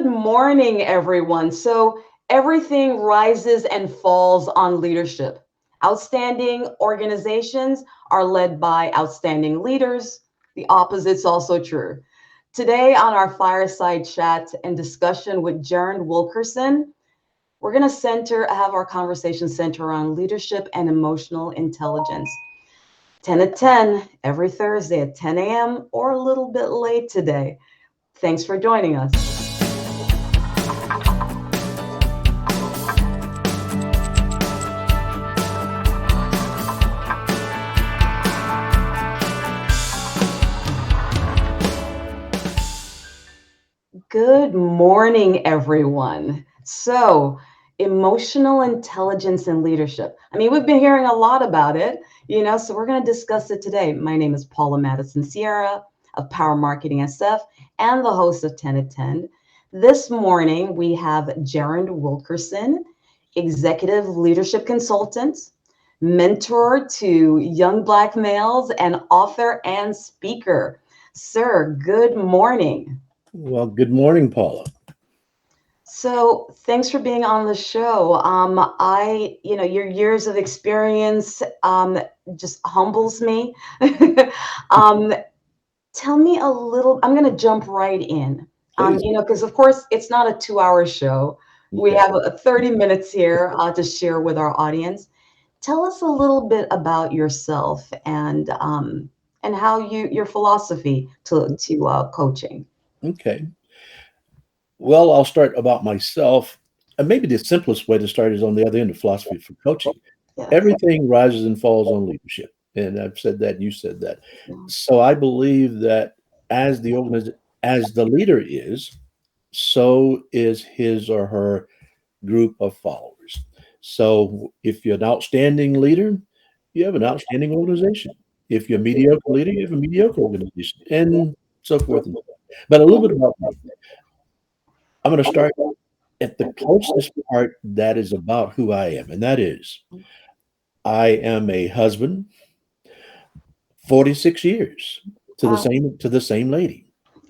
Good morning, everyone. So, everything rises and falls on leadership. Outstanding organizations are led by outstanding leaders. The opposite's also true. Today, on our fireside chat and discussion with Jerrund Wilkerson, we're going to have our conversation center around leadership and emotional intelligence. 10 at 10 every Thursday at 10 a.m. or a little bit late today. Thanks for joining us. Good morning, everyone. So, emotional intelligence and leadership. I mean, we've been hearing a lot about it, so we're going to discuss it today. My name is Paula Madison Sierra of Power Marketing SF and the host of 10 at 10. This morning, we have Jerrund Wilkerson, executive leadership consultant, mentor to young Black males, and author and speaker. Sir, good morning. Well, good morning, Paula. So thanks for being on the show. Your years of experience just humbles me. um, Tell me a little. I'm going to jump right in. Please. Because of course it's not a 2-hour show. We Okay. have 30 minutes here to share with our audience. Tell us a little bit about yourself and how your philosophy to coaching. Okay. Well, I'll start about myself. And maybe the simplest way to start is on the other end of philosophy for coaching. Yes. Everything rises and falls on leadership. And I've said that, you said that. Yeah. So I believe that as the leader is, so is his or her group of followers. So if you're an outstanding leader, you have an outstanding organization. If you're a mediocre leader, you have a mediocre organization, and so forth and so on. But a little bit about me. I'm going to start at the closest part that is about who I am, and that is I am a husband, 46 years to the same lady.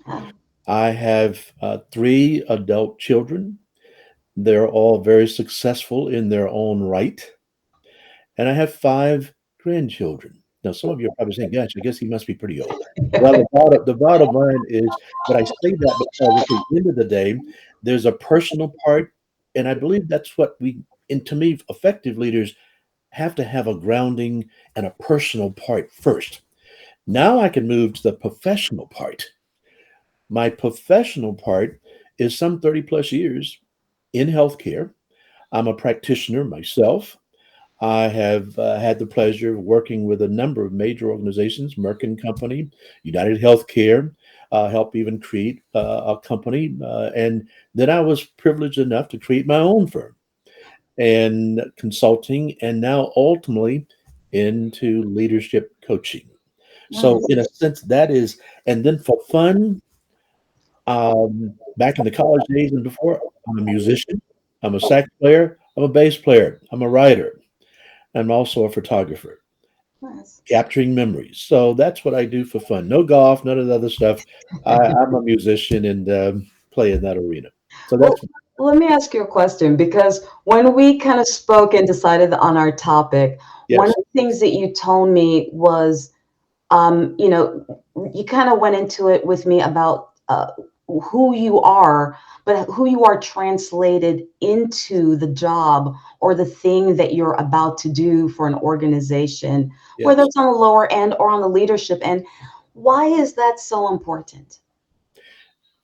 Wow. I have three adult children. They're all very successful in their own right. And I have five grandchildren. Now, some of you are probably saying, gosh, I guess he must be pretty old. Well, the bottom line is, but I say that because at the end of the day, there's a personal part. And I believe that's what and to me, effective leaders have to have a grounding and a personal part first. Now I can move to the professional part. My professional part is some 30 plus years in healthcare. I'm a practitioner myself. I have had the pleasure of working with a number of major organizations, Merck and Company, United Healthcare, help even create a company. And then I was privileged enough to create my own firm and consulting, and now ultimately into leadership coaching. So, Nice. in a sense, that is, and then for fun, back in the college days and before, I'm a musician, I'm a sax player, I'm a bass player, I'm a writer. I'm also a photographer, Nice. capturing memories. So that's what I do for fun. No golf, none of the other stuff. I'm a musician and play in that arena. So Well, that's let me ask you a question because when we kind of spoke and decided on our topic, one of yes, the things that you told me was, um, you know, you kind of went into it with me about who you are, but who you are translated into the job or the thing that you're about to do for an organization, whether yes. it's on the lower end or on the leadership end. Why is that so important?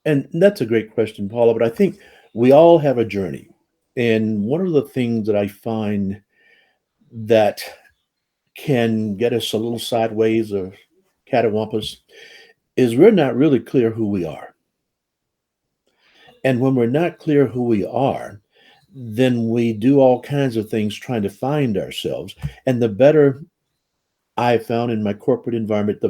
And that's a great question, Paula. But I think we all have a journey. And one of the things that I find that can get us a little sideways or catawampus is we're not really clear who we are. And when we're not clear who we are, then we do all kinds of things trying to find ourselves. And the better I found in my corporate environment,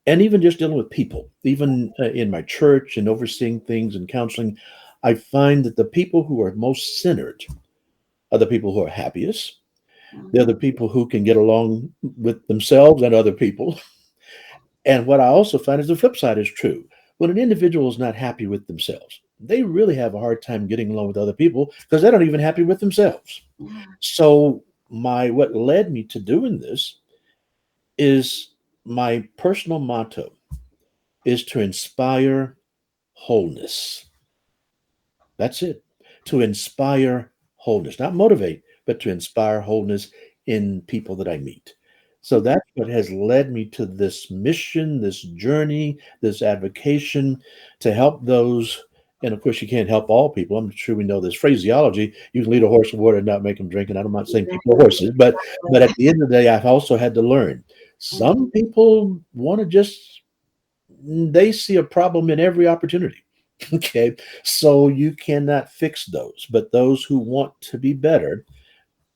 and even just dealing with people, even in my church and overseeing things and counseling, I find that the people who are most centered are the people who are happiest. They're the people who can get along with themselves and other people. And what I also find is the flip side is true. When an individual is not happy with themselves, they really have a hard time getting along with other people because they're not even happy with themselves. Yeah. So my what led me to doing this is my personal motto is to inspire wholeness. That's it. To inspire wholeness, not motivate, but to inspire wholeness in people that I meet. So that's what has led me to this mission, this journey, this advocation to help those. And of course, you can't help all people. I'm sure we know this phraseology. You can lead a horse to water and not make them drink. And I'm not saying people are horses, but at the end of the day, I've also had to learn. Some people want to just they see a problem in every opportunity. Okay. So you cannot fix those. But those who want to be better,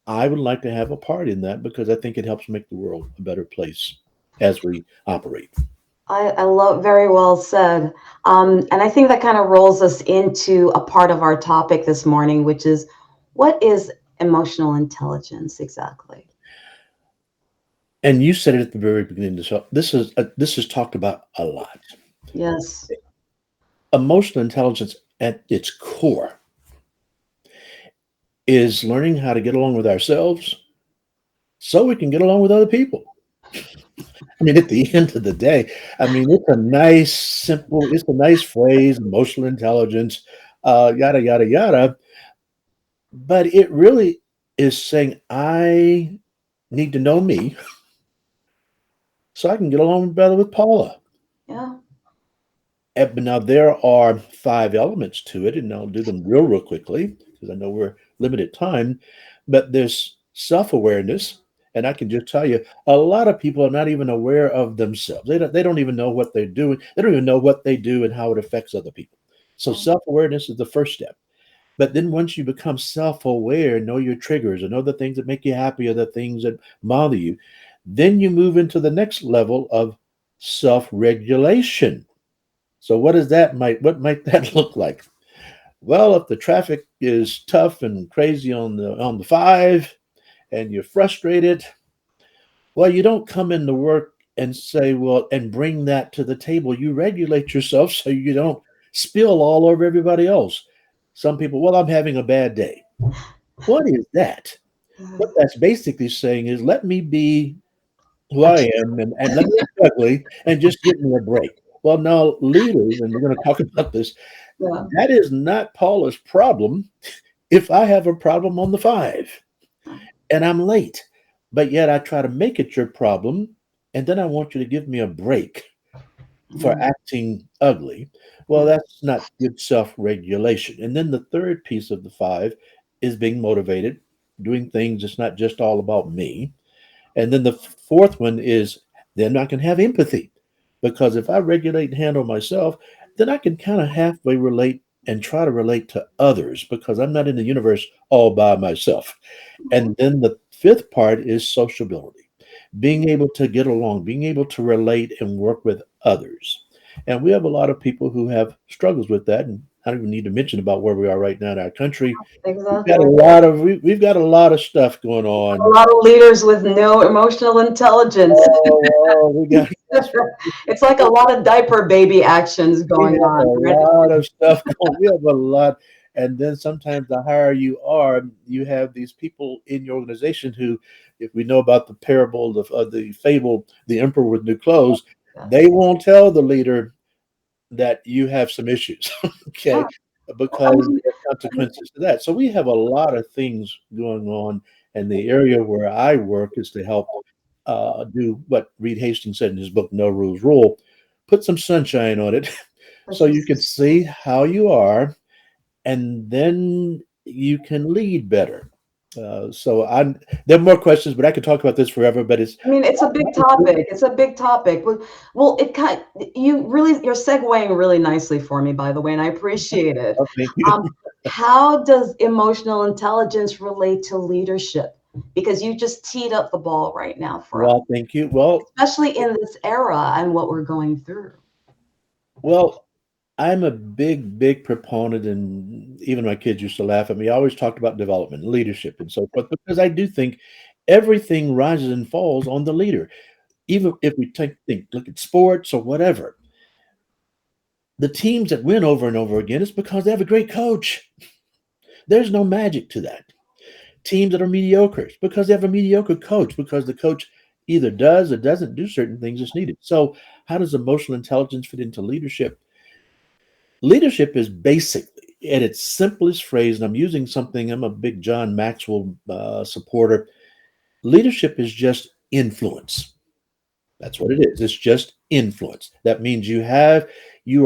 I would like to have a part in that because I think it helps make the world a better place as we operate. I love, very well said. And I think that kind of rolls us into a part of our topic this morning, which is what is emotional intelligence exactly? And you said it at the very beginning. So this is talked about a lot. Yes. Emotional intelligence at its core is learning how to get along with ourselves so we can get along with other people. I mean, at the end of the day, I mean, it's a nice phrase, emotional intelligence, yada, yada, yada. But it really is saying, I need to know me so I can get along better with Paula. Yeah. But now there are five elements to it, and I'll do them real quickly because I know we're limited time. But there's self awareness, and I can just tell you, a lot of people are not even aware of themselves. They don't even know what they're doing. They don't even know what they do and how it affects other people. So Yeah. self awareness is the first step. But then once you become self aware, know your triggers, and know the things that make you happy or the things that bother you, then you move into the next level of self regulation. So what might that look like? Well, if the traffic is tough and crazy on the five and you're frustrated, well, you don't come into work and say, well, and bring that to the table. You regulate yourself so you don't spill all over everybody else. Some people, well, I'm having a bad day. What is that? What that's basically saying is let me be who I am and let me be ugly and just give me a break. Well, now leaders, and we're going to talk about this, Yeah. that is not Paula's problem if I have a problem on the five and I'm late. But yet I try to make it your problem, and then I want you to give me a break for Mm. acting ugly. Well, Yeah. that's not good self regulation. And then the third piece of the five is being motivated, doing things. It's not just all about me. And then the fourth one is then I can have empathy because if I regulate and handle myself, then I can kind of halfway relate and try to relate to others because I'm not in the universe all by myself. And then the fifth part is sociability, being able to get along, being able to relate and work with others. And we have a lot of people who have struggles with that. And I don't even need to mention about where we are right now in our country. Exactly. We've got a lot of stuff going A on. lot of leaders with no emotional intelligence. We got yes, It's like a lot of diaper baby actions we going have a on, right? lot of stuff going. We have a lot, and then sometimes the higher you are, you have these people in your organization who, if we know about the parable of the fable, the emperor with new clothes, they Yes. won't tell the leader that you have some issues, Yeah. okay, I because mean, there are consequences to that. So we have a lot of things going on, and the area where I work is to help do what Reed Hastings said in his book, No Rules Rule, put some sunshine on it so you can see how you are, and then you can lead better. There are more questions, but I could talk about this forever. But it's I mean, it's a big topic. It's a big topic. Well, it kind you're segueing really nicely for me, by the way, and I appreciate it. oh, thank you. Um, how does emotional intelligence relate to leadership? Because you just teed up the ball right now for us, Well, thank you. especially in this era and what we're going through. Well, I'm a big proponent, and even my kids used to laugh at me. I always talked about development, leadership, and so forth, because I do think everything rises and falls on the leader. Even if we look at sports or whatever, The teams that win over and over again is because they have a great coach. There's no magic to that. Teams that are mediocre it's because they have a mediocre coach, because the coach either does or doesn't do certain things as needed. So, how does emotional intelligence fit into leadership? Leadership is basically, at its simplest phrase, and I'm using something, I'm a big John Maxwell supporter. Leadership is just influence. That's what it is. It's just influence. That means you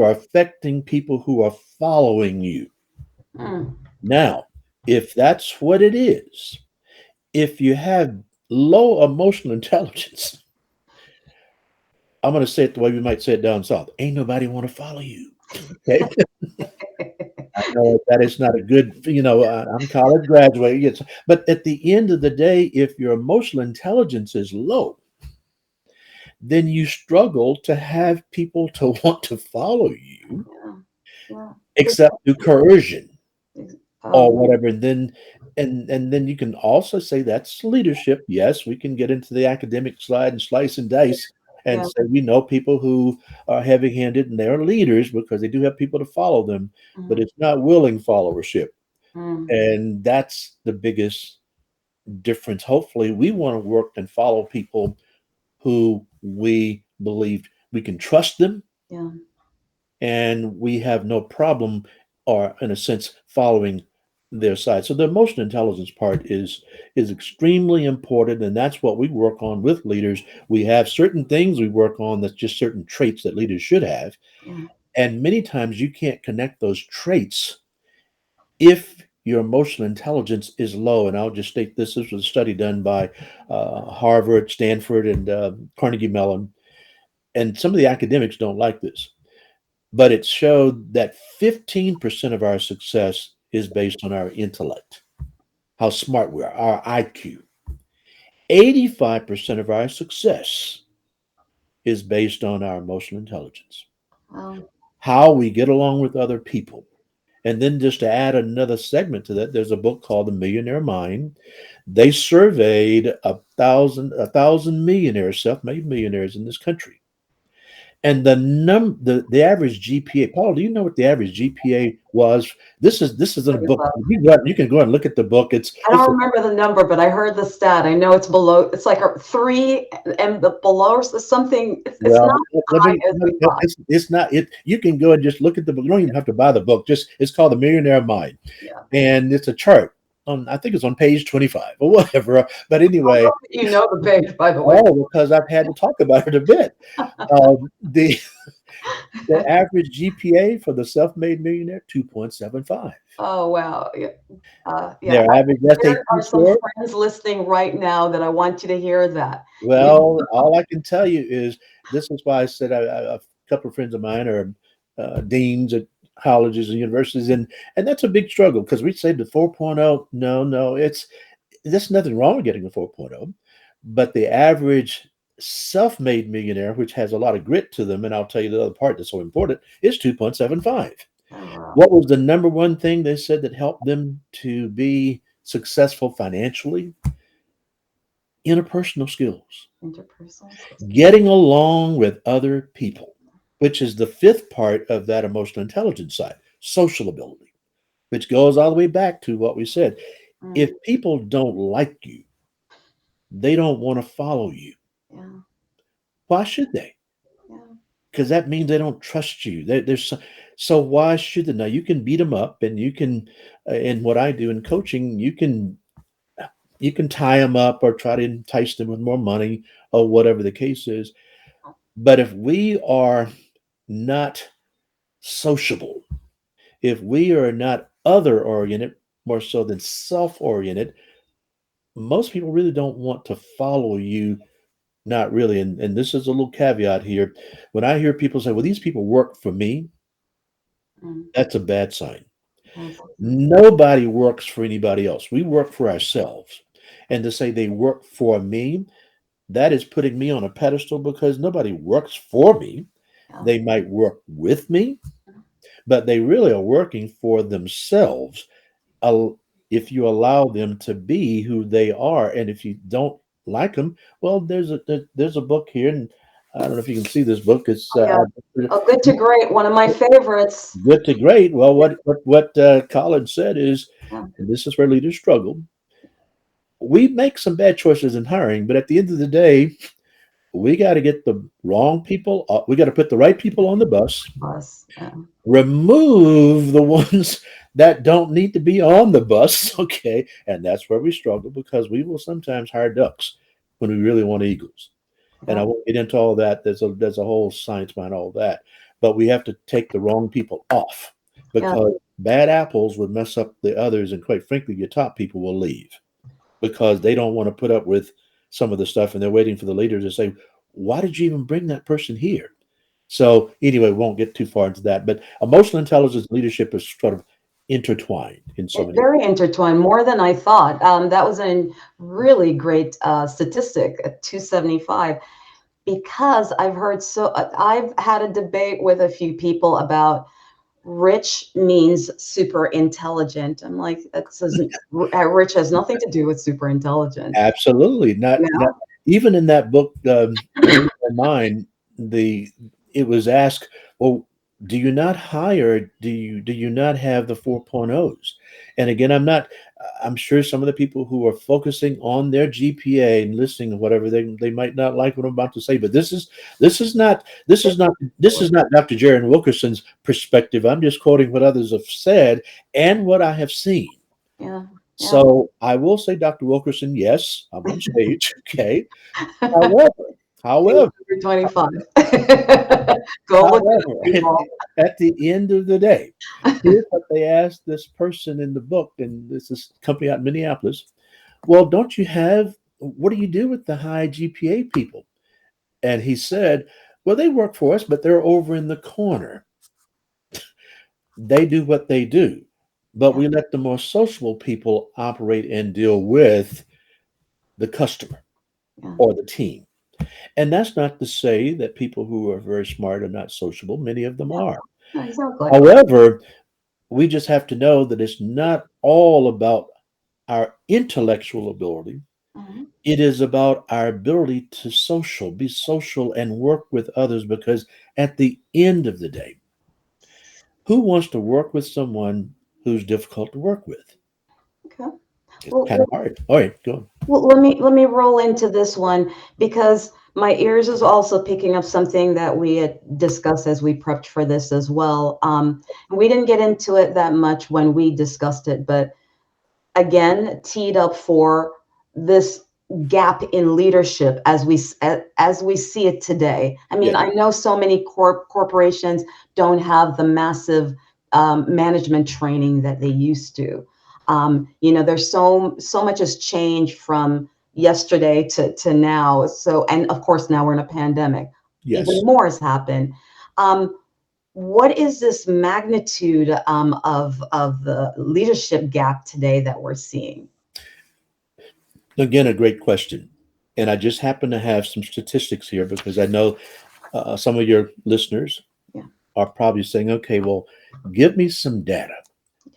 are affecting people who are following you. Mm, Now, if that's what it is, if you have low emotional intelligence, I'm going to say it the way we might say it down south. Ain't nobody want to follow you. Okay. I know that is not a good, I'm college graduate. Yes. But at the end of the day, if your emotional intelligence is low, then you struggle to have people to want to follow you, yeah, yeah. Because, except through coercion or oh, whatever. And then you can also say that's leadership. Yes, we can get into the academic slide and slice and dice and yeah. say we know people who are heavy-handed and they're leaders because they do have people to follow them, but Mm, it's not willing followership. mm, And that's the biggest difference. Hopefully, we want to work and follow people who we believe we can trust them yeah, and we have no problem or in a sense following their side. So the emotional intelligence part is extremely important, and that's what we work on with leaders. We have certain things we work on that's just certain traits that leaders should have, yeah. and many times you can't connect those traits if your emotional intelligence is low. And I'll just state this was a study done by Harvard, Stanford, and Carnegie Mellon, and some of the academics don't like this, but it showed that 15% of our success is based on our intellect, how smart we are, our IQ. 85% of our success is based on our emotional intelligence, Well, how we get along with other people. And then just to add another segment to that, there's a book called The Millionaire Mind. They surveyed a thousand millionaires, self-made millionaires in this country. And the average GPA, Paul, do you know what the average GPA was? This is in a pretty book. low. You can go and look at the book. It's I it's don't remember the number, but I heard the stat. I know it's below. It's like a three, and the below or something. It's well, not let high me, as we thought. it's not it. You can go and just look at the book. You don't even have to buy the book. Just it's called The Millionaire Mind, Yeah. and it's a chart on I think it's on page 25 or whatever. But I anyway, love that you know the page, by the way. oh, because I've had to talk about it a bit. The the average GPA for the self-made millionaire 2.75. Oh wow. Yeah. Yeah. Their average There SAT are some score, friends listening right now that I want you to hear that. You well, all I can tell you is this is why I said a couple of friends of mine are deans at colleges and universities, and that's a big struggle because we say the 4.0. No, no, there's nothing wrong with getting a 4.0, but the average self-made millionaire, which has a lot of grit to them, and I'll tell you the other part that's so important, is 2.75. oh, wow. What was the number one thing they said that helped them to be successful financially? Interpersonal skills, Interpersonal skills. getting along with other people, which is the fifth part of that emotional intelligence side, social ability, which goes all the way back to what we said. If Mm, people don't like you, they don't want to follow you. yeah. Why should they? Yeah. Because that means they don't trust you. So why should they? Now you can beat them up, and you can, and what I do in coaching, you can tie them up or try to entice them with more money or whatever the case is. But if we are not sociable, if we are not other oriented, more so than self oriented, most people really don't want to follow you. Not really. And this is a little caveat here. When I hear people say, well, these people work for me, Mm, that's a bad sign. yes. Nobody works for anybody else. We work for ourselves. And to say they work for me, that is putting me on a pedestal because nobody works for me. Yeah. They might work with me, but they really are working for themselves. If you allow them to be who they are, and if you don't like them, well, there's a book here, and I don't know if you can see this book. It's Oh, yeah. Oh, Good to Great, one of my favorites. good to great. Well, Yeah, what Colin said is, yeah, and this is where leaders struggle. We make some bad choices in hiring, but at the end of the day, we got to get the wrong people. We got to put the right people on the bus. plus, yeah, Remove the ones that don't need to be on the bus. Okay, and that's where we struggle because we will sometimes hire ducks when we really want eagles. And I yeah, won't get into all that. There's a whole science behind all that. But we have to take the wrong people off yeah, because bad apples would mess up the others, and quite frankly, your top people will leave because they don't want to put up with some of the stuff, and they're waiting for the leader to say, "Why did you even bring that person here?" So anyway, we won't get too far into that. But emotional intelligence and leadership is sort of intertwined in so many. very intertwined, more than I thought. That was a really great statistic at 275 because I've had a debate with a few people about rich means super intelligent. I'm like, that doesn't, rich has nothing to do with super intelligent. Absolutely. You Not know? even in that book, Millionaire Mind, the it was asked, well, do you not hire, do you not have the 4.0s? And again, I'm sure some of the people who are focusing on their GPA and listening to whatever they might not like what I'm about to say, but this is not Dr. Jerrund Wilkerson's perspective. I'm just quoting what others have said and what I have seen. Yeah, yeah. So I will say, Dr. Wilkerson, yes, I'm on stage. Okay. However, Page however, number 25. Go look it up, however, people. at the end of the day, here's what they asked this person in the book, and this is a company out in Minneapolis. Well, don't you have, what do you do with the high GPA people? And he said, well, they work for us, but they're over in the corner. They do what they do, but Yeah, we let the more sociable people operate and deal with the customer yeah, or the team. And that's not to say that people who are very smart are not sociable. Many of them yeah, are. yeah, exactly. However, we just have to know that it's not all about our intellectual ability. Mhm. It is about our ability to be social and work with others because at the end of the day, who wants to work with someone who's difficult to work with? Okay. It's Well, kind of hard. All right, go on. Well, let me roll into this one because my ears is also picking up something that we had discussed as we prepped for this as well. We didn't get into it that much when we discussed it, but again, teed up for this gap in leadership as we see it today. I mean, Yes, I know so many corporations don't have the massive management training that they used to. There's so much has changed from yesterday to now. So, and of course, now we're in a pandemic. Even yes. more has happened. Um, what is this magnitude of the leadership gap today that we're seeing? Again, a great question. And I just happen to have some statistics here because I know some of your listeners Yeah, are probably saying, okay, well, give me some data,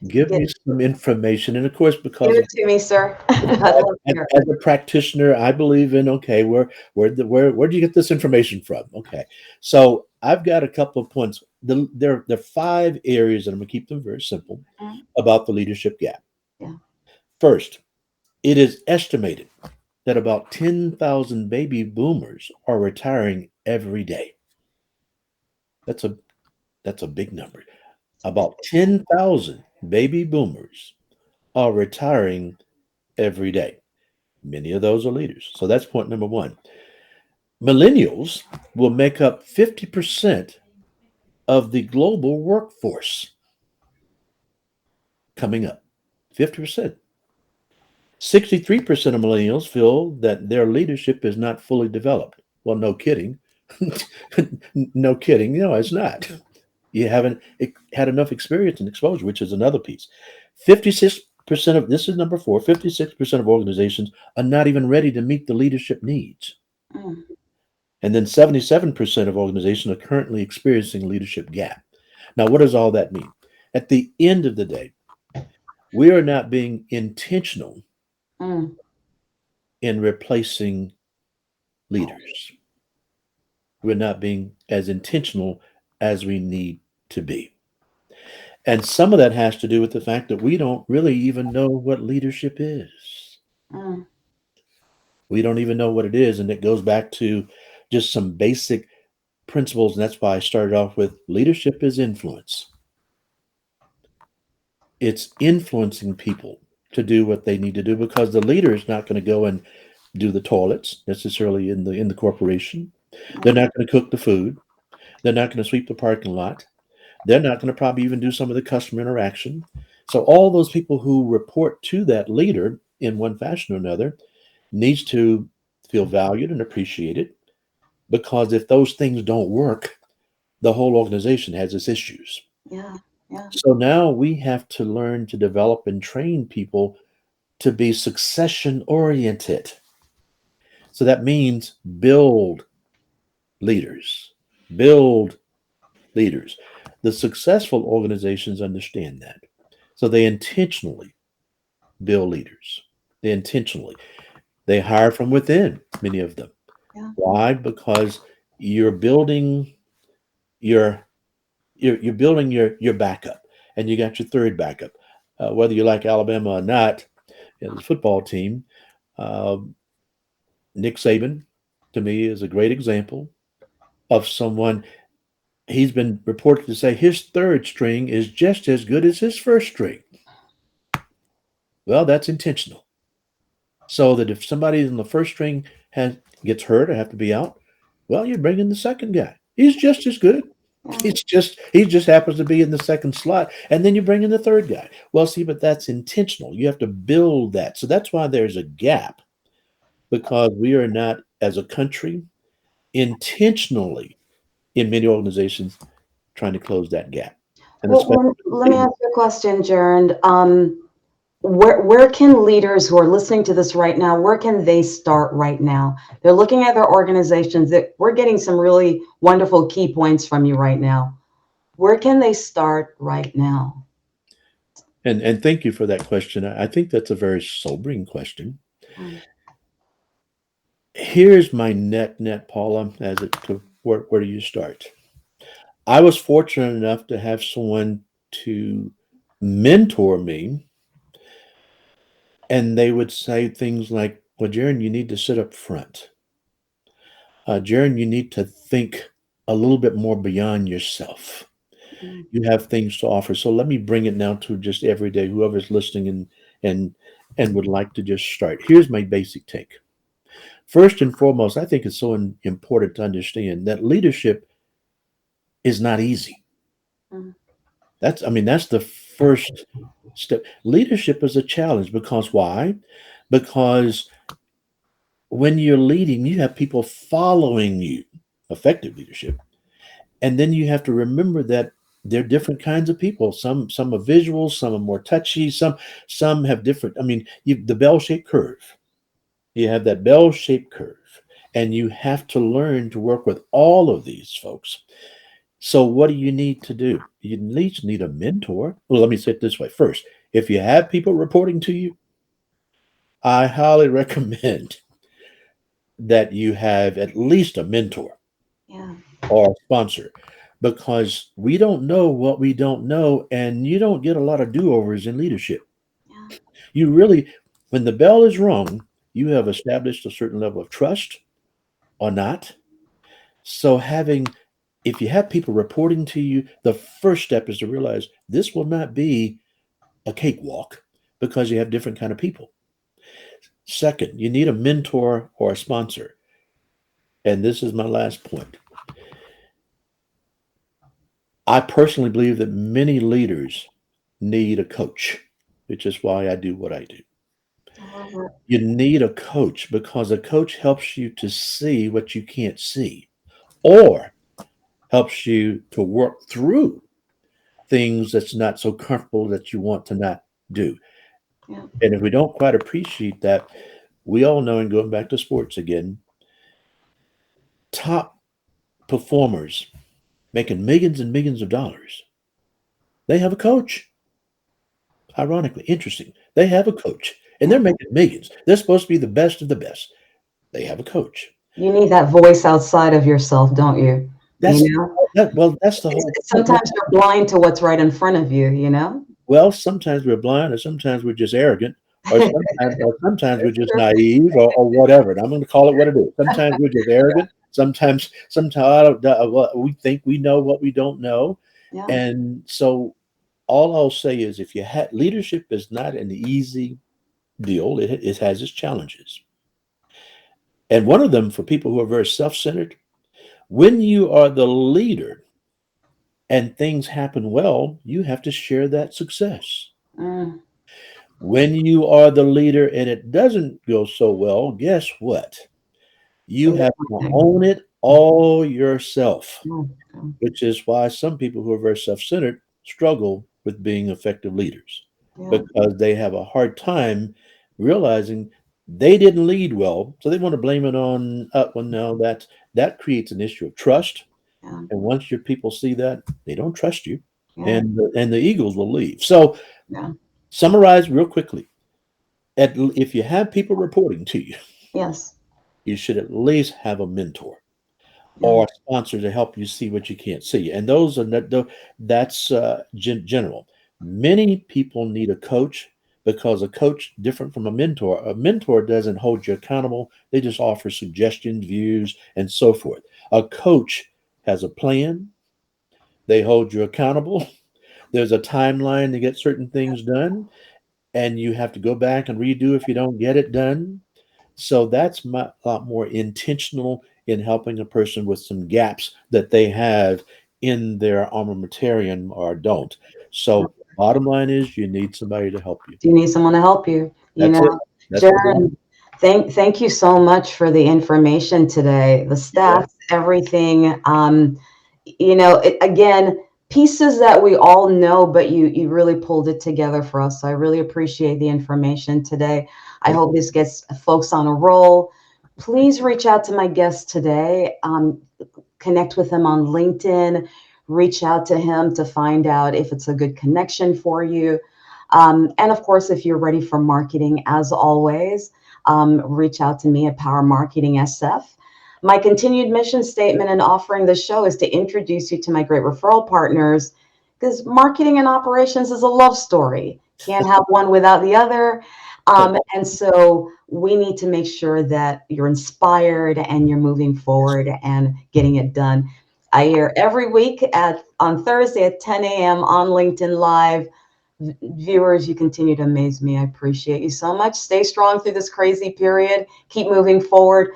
give give, me some information. And of course, give because it to me, sir. I'd love to hear as a practitioner, I believe in, okay, where do you get this information from? Okay. So I've got a couple of points. There are five areas, and I'm going to keep them very simple, it. about the leadership gap. Yeah, First, it is estimated that about 10,000 baby boomers are retiring every day. That's a that's a big number. it's a big. About 10,000 baby boomers are retiring every day. Many of those are leaders. So that's point number one. Millennials will make up 50% of the global workforce coming up. 50%. 63% of millennials feel that their leadership is not fully developed. Well, no kidding. No kidding. No, it's not. You haven't had enough experience and exposure, which is another piece. 56% of this is number four, 56% of organizations are not even ready to meet the leadership needs. Mm, And then 77% of organizations are currently experiencing leadership gap. Now, what does all that mean? At the end of the day, we are not being intentional mm, in replacing leaders. We're not being as intentional as we need to be. And some of that has to do with the fact that we don't really even know what leadership is. Mm, We don't even know what it is. And it goes back to just some basic principles. And that's why I started off with leadership is influence. It's influencing people to do what they need to do because the leader is not going to go and do the toilets necessarily in the corporation. They're yeah, not going to cook the food. They're not going to sweep the parking lot. They're not going to probably even do some of the customer interaction. So all those people who report to that leader in one fashion or another needs to feel valued and appreciated because if those things don't work, the whole organization has its issues. yeah, yeah, So now we have to learn to develop and train people to be succession oriented. So that means build leaders, build leaders. The successful organizations understand that. So they intentionally build leaders. They intentionally. They hire from within, many of them. yeah, Why? Because you're building your you're building your backup and you got your third backup. Whether you like Alabama or not, the football team, uh, Nick Saban, to me, is a great example of someone. He's been reported to say his third string is just as good as his first string. Well, that's intentional. So that if somebody in the first string gets hurt or have to be out, well, you bring in the second guy. He's just as good. yeah. He just happens to be in the second slot, and then you bring in the third guy. Well, see, but that's intentional. You have to build that. So that's why there's a gap because we are not, as a country, intentionally in many organizations trying to close that gap, and Well, especially let me ask you a question, Jerrund. Where can leaders who are listening to this right now, where can they start right now? They're looking at their organizations. That we're getting some really wonderful key points from you right now. Where can they start right now? and thank you for that question. I think that's a very sobering question. Mm, Here's my net, Paula, as it to where do you start? I was fortunate enough to have someone to mentor me, and they would say things like, "Well, Jerrund, you need to sit up front. Jerrund, you need to think a little bit more beyond yourself. mm, You have things to offer." So let me bring it now to just everyday whoever's listening and and would like to just start. Here's my basic take. First and foremost, I think it's so important to understand that leadership is not easy. mm, That's the first step. Leadership is a challenge because why? Because when you're leading, you have people following you, effective leadership. And then you have to remember that there are different kinds of people. Some are visual, some are more touchy, some have different. The bell-shaped curve. You have that bell-shaped curve, and you have to learn to work with all of these folks. So, what do you need to do? You at least need a mentor. Well, let me say it this way first. If you have people reporting to you, I highly recommend that you have at least a mentor yeah, or a sponsor because we don't know what we don't know, and you don't get a lot of do overs in leadership. yeah, You really, when the bell is rung, you have established a certain level of trust or not. So, if you have people reporting to you, the first step is to realize this will not be a cakewalk because you have different kind of people. Second, you need a mentor or a sponsor. And this is my last point. I personally believe that many leaders need a coach, which is why I do what I do. I love it. You need a coach because a coach helps you to see what you can't see or helps you to work through things that's not so comfortable that you want to not do. Yeah, And if we don't quite appreciate that, we all know, and going back to sports again, top performers making millions and millions of dollars, they have a coach. Ironically, interesting. They have a coach and yeah, they're making millions. They're supposed to be the best of the best. They have a coach. You need that voice outside of yourself, don't you? You That's know, that's the whole point. sometimes you're blind to what's right in front of you, you know? Well, sometimes we're blind, or sometimes we're just arrogant, or sometimes we're It's just true. naive, or whatever. And I'm going to call it what it is. Sometimes we're just arrogant. Sometimes I don't, we think we know what we don't know, Yeah. and so all I'll say is, if you had leadership is not an easy deal. It has its challenges, and one of them for people who are very self-centered. When you are the leader and things happen well, you have to share that success. Mm, When you are the leader and it doesn't go so well, guess what? You have to disappointing. own it all yourself, Mm, mm, which is why some people who are very self centered struggle with being effective leaders yeah, because they have a hard time realizing they didn't lead well. So they want to blame it on, well, no, that creates an issue of trust. yeah, And once your people see that, they don't trust you, yeah, and the Eagles will leave. So, yeah. summarize real quickly. If you have people reporting to you, Yes. you should at least have a mentor Yeah. or a sponsor to help you see what you can't see. And those are that's general. Many people need a coach because a coach different from a mentor. A mentor doesn't hold you accountable. They just offer suggestions, views, and so forth. A coach has a plan. They hold you accountable. There's a timeline to get certain things done, and you have to go back and redo if you don't get it done. So that's a lot more intentional in helping a person with some gaps that they have in their armamentarium or don't. Yeah. So bottom line is you need somebody to help you. Do you need someone to help you? You That's it. know, That's the bottom. Jerrund, thank you so much for the information today, the You bet. stats, everything. Again, pieces that we all know, but you really pulled it together for us. So I really appreciate the information today. I Thank hope this gets folks on a roll. Please reach out to my guest today. Connect with him on LinkedIn, reach out to him to find out if it's a good connection for you. And of course, if you're ready for marketing, as always, reach out to me at Power Marketing SF. My continued mission statement in offering the show is to introduce you to my great referral partners because marketing and operations is a love story. Can't have one without the other. you. And so we need to make sure that you're inspired and you're moving forward and getting it done. I hear every week on Thursday at 10 a.m. on LinkedIn Live. Viewers, you continue to amaze me. I appreciate you so much. Stay strong through this crazy period. Keep moving forward.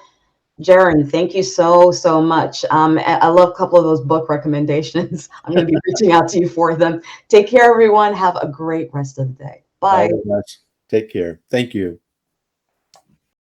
Jaron, thank you so much. I love a couple of those book recommendations. I'm going to be reaching out to you for them. Take care, everyone. Have a great rest of the day. All Bye. right, guys. Take care. Thank you.